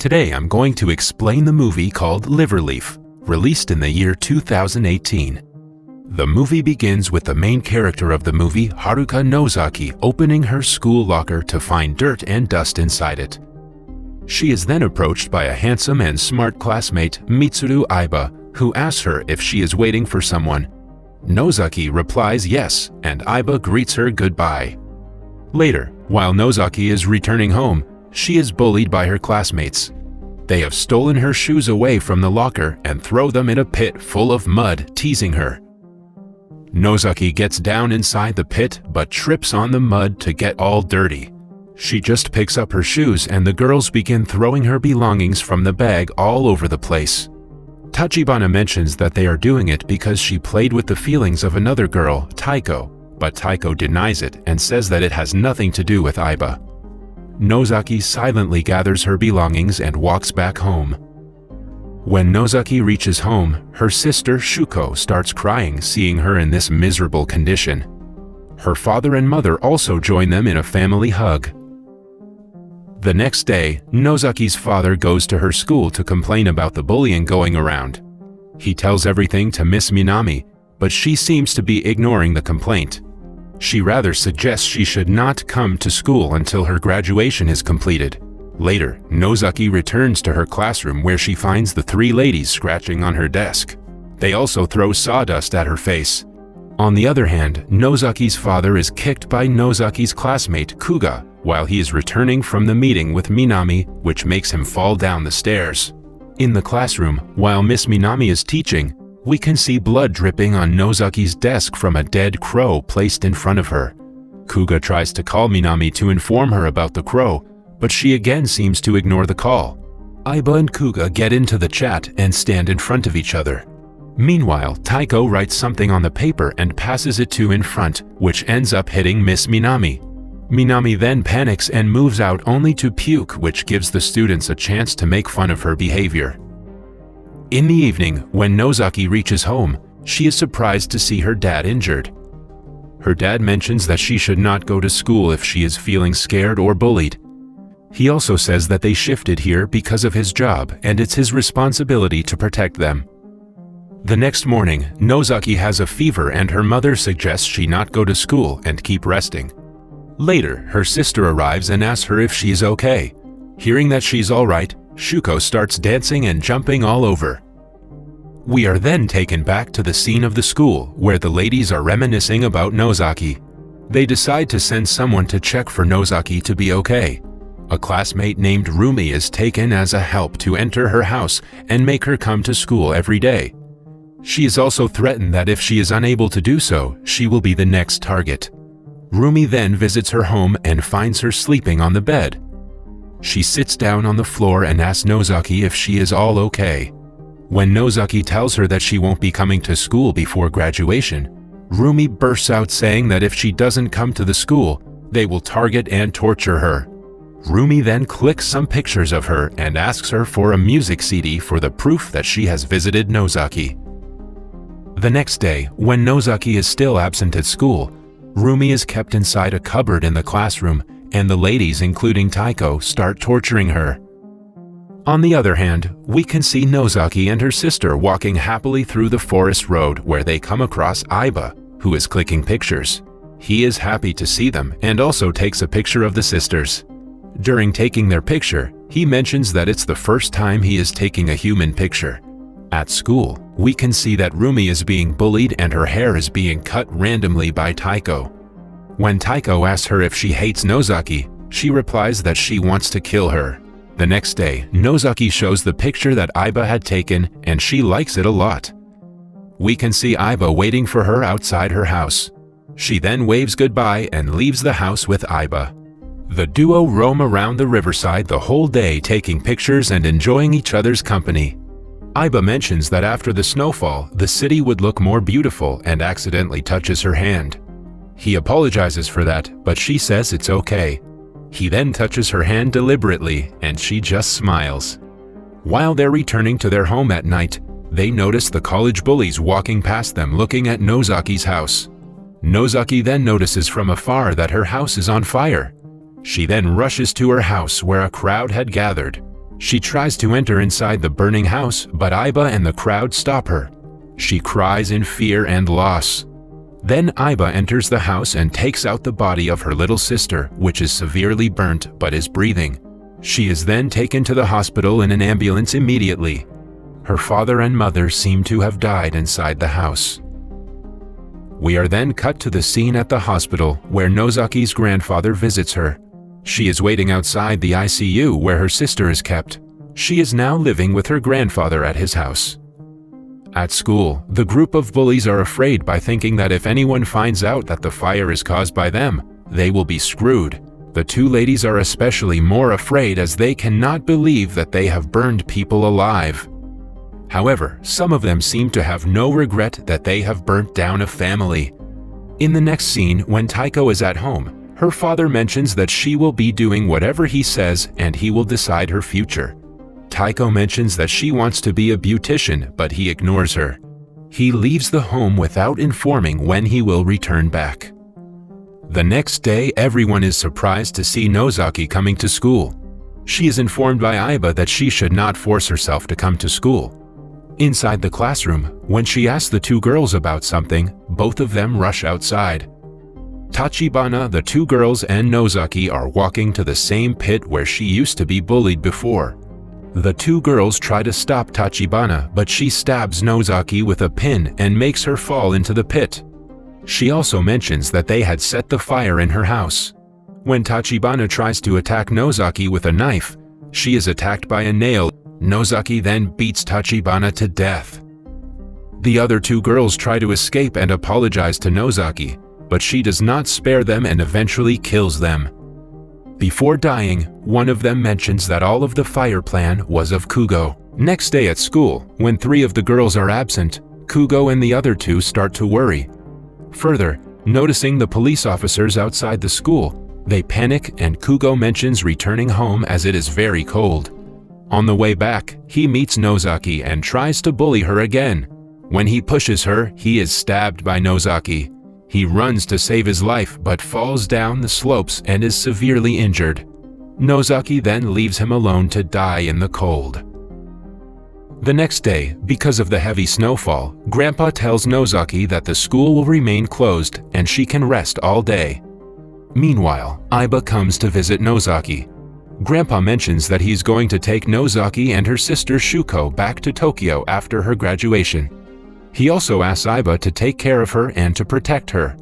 Today I'm going to explain the movie called LIVERLEAF, released in the year 2018. The movie begins with the main character of the movie, Haruka Nozaki, opening her school locker to find dirt and dust inside it. She is then approached by a handsome and smart classmate, Mitsuru Aiba, who asks her if she is waiting for someone. Nozaki replies yes, and Aiba greets her goodbye. Later, while Nozaki is returning home, she is bullied by her classmates. They have stolen her shoes away from the locker and throw them in a pit full of mud, teasing her. Nozaki gets down inside the pit but trips on the mud to get all dirty. She just picks up her shoes and the girls begin throwing her belongings from the bag all over the place. Tachibana mentions that they are doing it because she played with the feelings of another girl, Taiko, but Taiko denies it and says that it has nothing to do with Aiba. Nozaki silently gathers her belongings and walks back home. When Nozaki reaches home, her sister Shuko starts crying seeing her in this miserable condition. Her father and mother also join them in a family hug. The next day, Nozaki's father goes to her school to complain about the bullying going around. He tells everything to Miss Minami, but she seems to be ignoring the complaint. She rather suggests she should not come to school until her graduation is completed. Later, Nozaki returns to her classroom where she finds the three ladies scratching on her desk. They also throw sawdust at her face. On the other hand, Nozaki's father is kicked by Nozaki's classmate Kuga while he is returning from the meeting with Minami, which makes him fall down the stairs. In the classroom, while Miss Minami is teaching, we can see blood dripping on Nozaki's desk from a dead crow placed in front of her. Kuga tries to call Minami to inform her about the crow, but she again seems to ignore the call. Aiba and Kuga get into the chat and stand in front of each other. Meanwhile, Taiko writes something on the paper and passes it to in front, which ends up hitting Miss Minami. Minami then panics and moves out only to puke, which gives the students a chance to make fun of her behavior. In the evening, when Nozaki reaches home, she is surprised to see her dad injured. Her dad mentions that she should not go to school if she is feeling scared or bullied. He also says that they shifted here because of his job and it's his responsibility to protect them. The next morning, Nozaki has a fever and her mother suggests she not go to school and keep resting. Later, her sister arrives and asks her if she's okay. Hearing that she's alright, Shuko starts dancing and jumping all over. We are then taken back to the scene of the school where the ladies are reminiscing about Nozaki. They decide to send someone to check for Nozaki to be okay. A classmate named Rumi is taken as a help to enter her house and make her come to school every day. She is also threatened that if she is unable to do so, she will be the next target. Rumi then visits her home and finds her sleeping on the bed. She sits down on the floor and asks Nozaki if she is all okay. When Nozaki tells her that she won't be coming to school before graduation, Rumi bursts out saying that if she doesn't come to the school, they will target and torture her. Rumi then clicks some pictures of her and asks her for a music CD for the proof that she has visited Nozaki. The next day, when Nozaki is still absent at school, Rumi is kept inside a cupboard in the classroom and the ladies, including Taiko, start torturing her. On the other hand, we can see Nozaki and her sister walking happily through the forest road where they come across Aiba, who is clicking pictures. He is happy to see them and also takes a picture of the sisters. During taking their picture, he mentions that it's the first time he is taking a human picture. At school, we can see that Rumi is being bullied and her hair is being cut randomly by Taiko. When Taiko asks her if she hates Nozaki, she replies that she wants to kill her. The next day, Nozaki shows the picture that Aiba had taken and she likes it a lot. We can see Aiba waiting for her outside her house. She then waves goodbye and leaves the house with Aiba. The duo roam around the riverside the whole day taking pictures and enjoying each other's company. Aiba mentions that after the snowfall, the city would look more beautiful and accidentally touches her hand. He apologizes for that, but she says it's okay. He then touches her hand deliberately, and she just smiles. While they're returning to their home at night, they notice the college bullies walking past them looking at Nozaki's house. Nozaki then notices from afar that her house is on fire. She then rushes to her house where a crowd had gathered. She tries to enter inside the burning house, but Aiba and the crowd stop her. She cries in fear and loss. Then Aiba enters the house and takes out the body of her little sister, which is severely burnt but is breathing. She is then taken to the hospital in an ambulance immediately. Her father and mother seem to have died inside the house. We are then cut to the scene at the hospital where Nozaki's grandfather visits her. She is waiting outside the ICU where her sister is kept. She is now living with her grandfather at his house. At school, the group of bullies are afraid by thinking that if anyone finds out that the fire is caused by them, they will be screwed. The two ladies are especially more afraid as they cannot believe that they have burned people alive. However, some of them seem to have no regret that they have burnt down a family. In the next scene, when Taiko is at home, her father mentions that she will be doing whatever he says and he will decide her future. Taiko mentions that she wants to be a beautician, but he ignores her. He leaves the home without informing when he will return back. The next day, everyone is surprised to see Nozaki coming to school. She is informed by Aiba that she should not force herself to come to school. Inside the classroom, when she asks the two girls about something, both of them rush outside. Tachibana, the two girls, and Nozaki are walking to the same pit where she used to be bullied before. The two girls try to stop Tachibana, but she stabs Nozaki with a pin and makes her fall into the pit. She also mentions that they had set the fire in her house. When Tachibana tries to attack Nozaki with a knife, she is attacked by a nail. Nozaki then beats Tachibana to death. The other two girls try to escape and apologize to Nozaki, but she does not spare them and eventually kills them. Before dying, one of them mentions that all of the fire plan was of Kugo. Next day at school, when three of the girls are absent, Kugo and the other two start to worry. Further, noticing the police officers outside the school, they panic and Kugo mentions returning home as it is very cold. On the way back, he meets Nozaki and tries to bully her again. When he pushes her, he is stabbed by Nozaki. He runs to save his life but falls down the slopes and is severely injured. Nozaki then leaves him alone to die in the cold. The next day, because of the heavy snowfall, Grandpa tells Nozaki that the school will remain closed and she can rest all day. Meanwhile, Aiba comes to visit Nozaki. Grandpa mentions that he's going to take Nozaki and her sister Shuko back to Tokyo after her graduation. He also asks Aiba to take care of her and to protect her.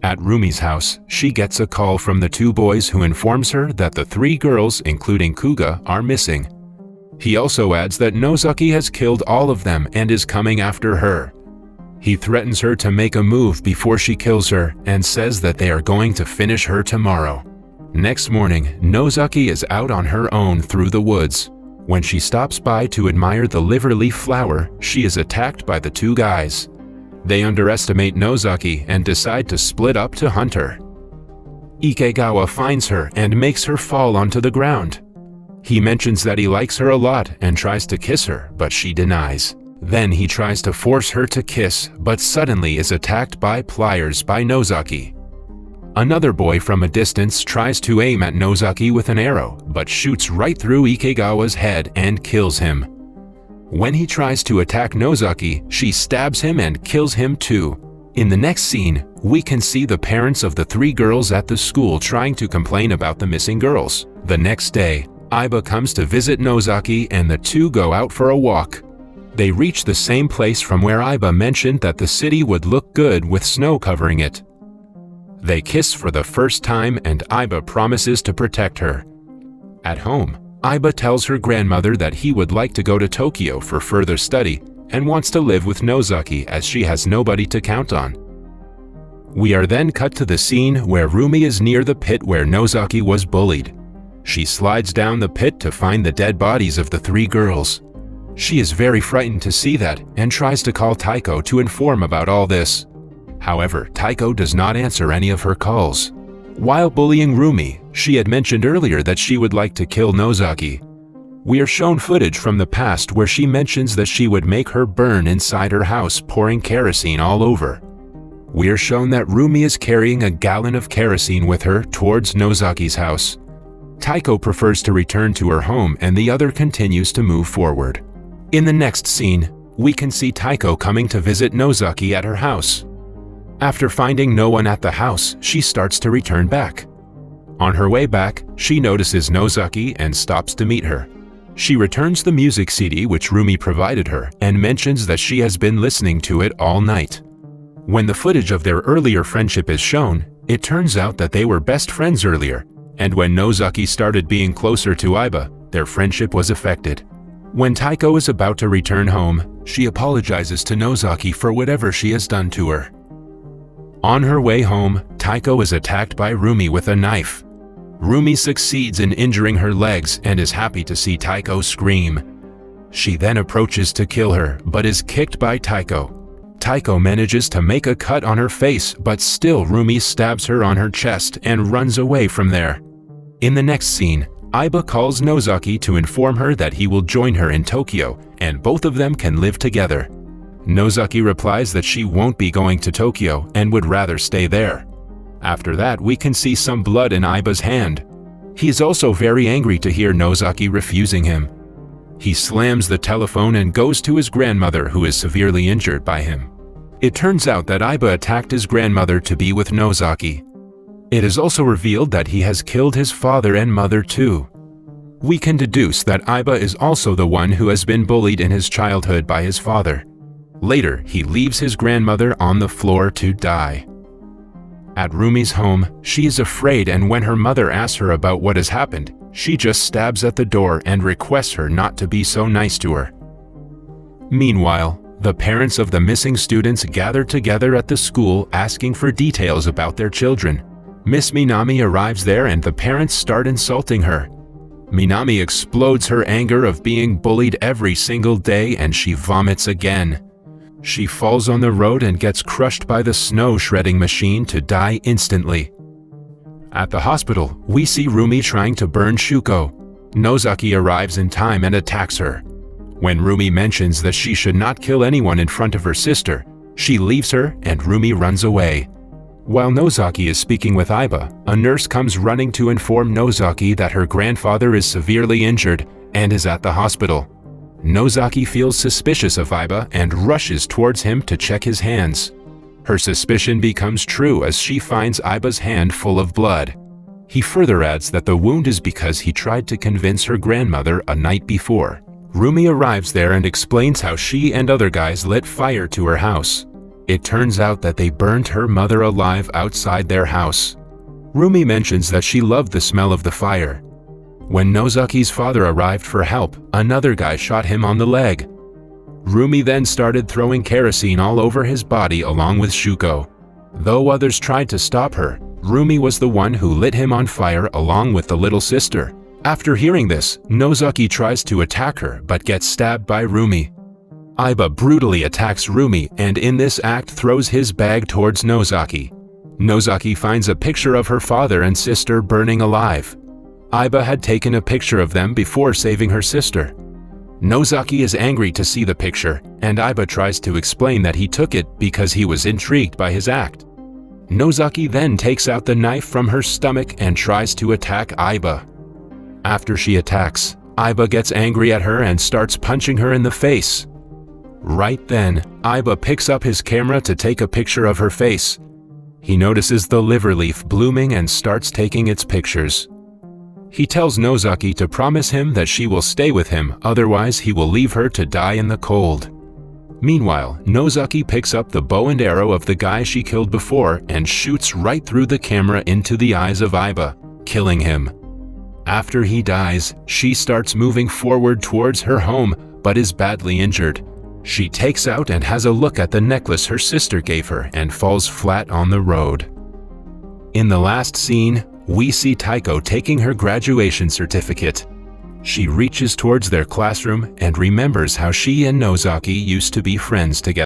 At Rumi's house, she gets a call from the two boys who informs her that the three girls, including Kuga, are missing. He also adds that Nozaki has killed all of them and is coming after her. He threatens her to make a move before she kills her and says that they are going to finish her tomorrow. Next morning, Nozaki is out on her own through the woods. When she stops by to admire the liverleaf flower, she is attacked by the two guys. They underestimate Nozaki and decide to split up to hunt her. Ikegawa finds her and makes her fall onto the ground. He mentions that he likes her a lot and tries to kiss her, but she denies. Then he tries to force her to kiss, but suddenly is attacked by pliers by Nozaki. Another boy from a distance tries to aim at Nozaki with an arrow, but shoots right through Ikegawa's head and kills him. When he tries to attack Nozaki, she stabs him and kills him too. In the next scene, we can see the parents of the three girls at the school trying to complain about the missing girls. The next day, Aiba comes to visit Nozaki and the two go out for a walk. They reach the same place from where Aiba mentioned that the city would look good with snow covering it. They kiss for the first time and Aiba promises to protect her. At home, Aiba tells her grandmother that he would like to go to Tokyo for further study and wants to live with Nozaki as she has nobody to count on. We are then cut to the scene where Rumi is near the pit where Nozaki was bullied. She slides down the pit to find the dead bodies of the three girls. She is very frightened to see that and tries to call Taiko to inform about all this. However, Taiko does not answer any of her calls. While bullying Rumi, she had mentioned earlier that she would like to kill Nozaki. We are shown footage from the past where she mentions that she would make her burn inside her house, pouring kerosene all over. We are shown that Rumi is carrying a gallon of kerosene with her towards Nozaki's house. Taiko prefers to return to her home and the other continues to move forward. In the next scene, we can see Taiko coming to visit Nozaki at her house. After finding no one at the house, she starts to return back. On her way back, she notices Nozaki and stops to meet her. She returns the music CD which Rumi provided her and mentions that she has been listening to it all night. When the footage of their earlier friendship is shown, it turns out that they were best friends earlier, and when Nozaki started being closer to Aiba, their friendship was affected. When Taiko is about to return home, she apologizes to Nozaki for whatever she has done to her. On her way home, Taiko is attacked by Rumi with a knife. Rumi succeeds in injuring her legs and is happy to see Taiko scream. She then approaches to kill her, but is kicked by Taiko. Taiko manages to make a cut on her face, but still Rumi stabs her on her chest and runs away from there. In the next scene, Aiba calls Nozaki to inform her that he will join her in Tokyo, and both of them can live together. Nozaki replies that she won't be going to Tokyo and would rather stay there. After that, we can see some blood in Aiba's hand. He is also very angry to hear Nozaki refusing him. He slams the telephone and goes to his grandmother, who is severely injured by him. It turns out that Aiba attacked his grandmother to be with Nozaki. It is also revealed that he has killed his father and mother too. We can deduce that Aiba is also the one who has been bullied in his childhood by his father. Later, he leaves his grandmother on the floor to die. At Rumi's home, she is afraid, and when her mother asks her about what has happened, she just stabs at the door and requests her not to be so nice to her. Meanwhile, the parents of the missing students gather together at the school asking for details about their children. Miss Minami arrives there and the parents start insulting her. Minami explodes her anger of being bullied every single day and she vomits again. She falls on the road and gets crushed by the snow shredding machine to die instantly. At the hospital, we see Rumi trying to burn Shuko. Nozaki arrives in time and attacks her. When Rumi mentions that she should not kill anyone in front of her sister, she leaves her and Rumi runs away. While Nozaki is speaking with Aiba, a nurse comes running to inform Nozaki that her grandfather is severely injured and is at the hospital. Nozaki feels suspicious of Aiba and rushes towards him to check his hands. Her suspicion becomes true as she finds Aiba's hand full of blood. He further adds that the wound is because he tried to convince her grandmother a night before. Rumi arrives there and explains how she and other guys lit fire to her house. It turns out that they burned her mother alive outside their house. Rumi mentions that she loved the smell of the fire. When Nozaki's father arrived for help, another guy shot him on the leg. Rumi then started throwing kerosene all over his body along with Shuko. Though others tried to stop her, Rumi was the one who lit him on fire along with the little sister. After hearing this, Nozaki tries to attack her but gets stabbed by Rumi. Aiba brutally attacks Rumi and in this act throws his bag towards Nozaki. Nozaki finds a picture of her father and sister burning alive. Aiba had taken a picture of them before saving her sister. Nozaki is angry to see the picture, and Aiba tries to explain that he took it because he was intrigued by his act. Nozaki then takes out the knife from her stomach and tries to attack Aiba. After she attacks, Aiba gets angry at her and starts punching her in the face. Right then, Aiba picks up his camera to take a picture of her face. He notices the liver leaf blooming and starts taking its pictures. He tells Nozaki to promise him that she will stay with him, otherwise he will leave her to die in the cold. Meanwhile, Nozaki picks up the bow and arrow of the guy she killed before and shoots right through the camera into the eyes of Aiba, killing him. After he dies, she starts moving forward towards her home, but is badly injured. She takes out and has a look at the necklace her sister gave her and falls flat on the road. In the last scene, we see Taiko taking her graduation certificate. She reaches towards their classroom and remembers how she and Nozaki used to be friends together.